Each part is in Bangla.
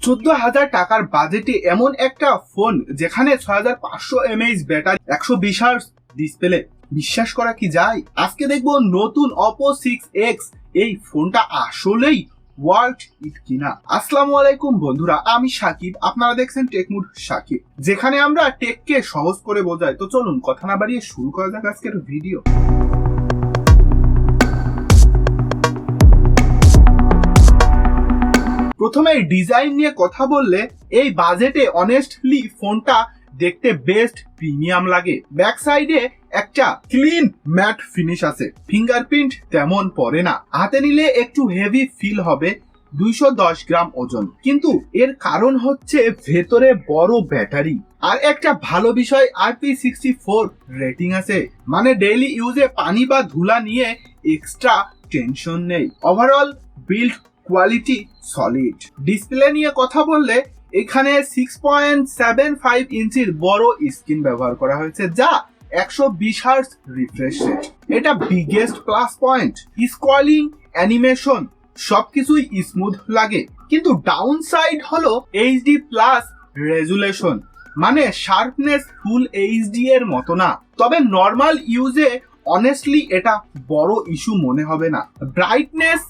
14,000 টাকার বাজেটে এমন একটা ফোন যেখানে 6,500 mAh ব্যাটারি, 120 হার্টজ ডিসপ্লে, বিশ্বাস করা কি যায়? আজকে দেখবো নতুন Oppo 6X এই ফোনটা আসলেই ওয়ার্থ ইট কিনা। আসসালামু আলাইকুম বন্ধুরা, আমি সাকিব, আপনারা দেখছেন টেকমুড সাকিব, যেখানে আমরা টেককে সহজ করে বোঝাই। তো চলুন কথা না বাড়িয়ে শুরু করা যাক আজকের ভিডিও। প্রথমে ডিজাইন নিয়ে কথা বললে এই বাজেটে অনেস্টলি ফোনটা দেখতে বেস্ট প্রিমিয়াম লাগে। ব্যাক সাইডে একটা ক্লিন ম্যাট ফিনিশ আছে, ফিঙ্গারপ্রিন্ট তেমন পড়ে না, হাতে নিলে একটু হেভি ফিল হবে। 210 গ্রাম ওজন, কিন্তু এর কারণ হচ্ছে ভেতরে বড় ব্যাটারি। আর একটা ভালো বিষয়, IP64 রেটিং আছে, মানে ডেইলি ইউজে পানি বা ধুলা নিয়ে এক্সট্রা টেনশন নেই। Overall build quality solid. Display নিয়ে কথা বললে এখানে 6.75 ইঞ্চির বড় স্ক্রিন ব্যবহার করা হয়েছে, যা 120 হার্টজ রিফ্রেশ রেট। এটা biggest plus point. Scrolling, animation সবকিছুই স্মুথ লাগে, কিন্তু ডাউন সাইড হলো এইচডি প্লাস রেজুলেশন, মানে শার্পনেস ফুল এইচডি এর মতো না। তবে নর্মাল ইউজে অনেস্টলি এটা বড় ইস্যু মনে হবে না। ব্রাইটনেস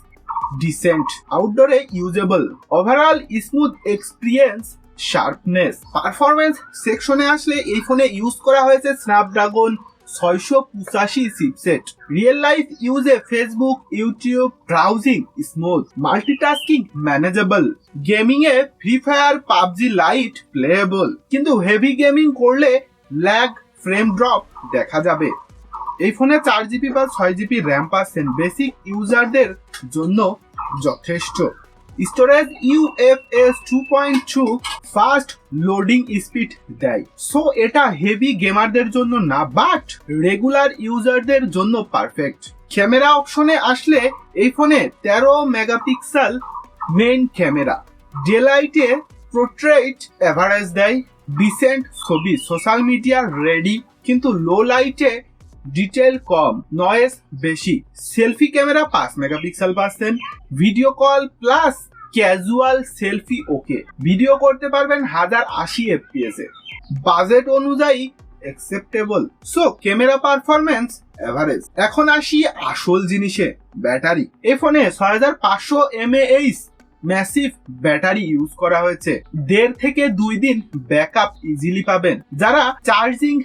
ডিসেন্ট, আউটডোরে usable. Overall smooth experience, sharpness. Performance সেকশনে আসলে এই ফোনে ইউজ করা হয়েছে স্ন্যাপড্রাগন 685 চিপসেট। রিয়েল লাইফ ইউজে Facebook, YouTube browsing smooth, multitasking manageable. Gaming এ Free Fire, PUBG Lite playable, কিন্তু হেভি গেমিং করলে ল্যাগ, ফ্রেম ড্রপ দেখা যাবে। এই ফোনে 4GB বা 6GB র্যাম পাচ্ছেন, বেসিক ইউজারদের জন্য যথেষ্ট। Storage UFS 2.2 fast loading speed দেয়, সো এটা হেভি গেমারদের জন্য না, বাট রেগুলার ইউজারদের জন্য পারফেক্ট। ক্যামেরা অপশনে আসলে এই ফোনে 13 মেগাপিক্সেল মেইন ক্যামেরা, ডে লাইটে পোর্ট্রেট এভারেজ দেয়, ডিসেন্ট ছবি সোশ্যাল মিডিয়া রেডি, কিন্তু লো লাইটে ডিটেল কম, নয়েজ বেশি। সেলফি ক্যামেরা 5 মেগাপিক্সেল পাচ্ছেন, video call plus casual selfie okay, video করতে পারবেন 1080 FPS এ, বাজেট অনুযায়ী acceptable. So camera performance average. এখন আসি আসল জিনিসে, ব্যাটারি। এই ফোনে 6,500 mAh ম্যাসিভ ব্যাটারি ইউজ করা হয়েছে। 1.5 থেকে 2 দিন ব্যাকআপ ইজিলি পাবেন। যারা চার্জিং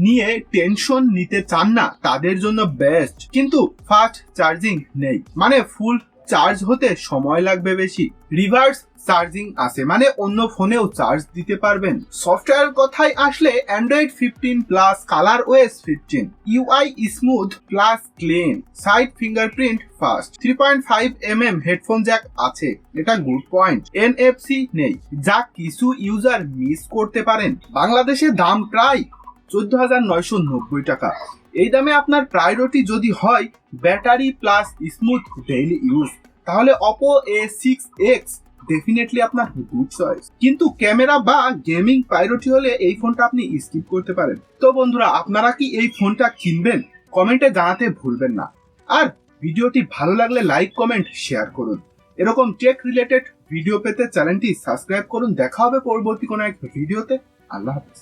নিয়ে টেনশন নিতে চান না তাদের জন্য বেস্ট, কিন্তু ফাস্ট চার্জিং নেই, মানে ফুল চার্জ হতে সময় লাগবে বেশি। রিভার্স চার্জিং আছে, মানে অন্য ফোনেও চার্জ দিতে পারবেন। সফটওয়্যার কথায় আসলে Android 15 plus colour OS 15, UI smooth plus clean, side fingerprint fast, 3.5mm headphone Jack আছে, এটা গুড পয়েন্ট। NFC নেই, যা কিছু ইউজার মিস করতে পারেন। বাংলাদেশে দাম প্রায় 14,990 টাকা। এই দামে আপনার প্রায়োরিটি যদি হয় battery plus smooth daily use, তাহলে Oppo A6X ডেফিনেটলি আপনার গুড চয়েস। কিন্তু ক্যামেরা বা গেমিং প্রায়োরিটি হলে এই ফোনটা আপনি স্কিপ করতে পারেন। তো বন্ধুরা, আপনারা কি এই ফোনটা কিনবেন? কমেন্টে জানাতে ভুলবেন না। আর ভিডিওটি ভালো লাগলে লাইক, কমেন্ট, শেয়ার করুন। এরকম টেক রিলেটেড ভিডিও পেতে চ্যানেলটি সাবস্ক্রাইব করুন। দেখা হবে পরবর্তী কোনো এক ভিডিওতে। আল্লাহ হাফেজ।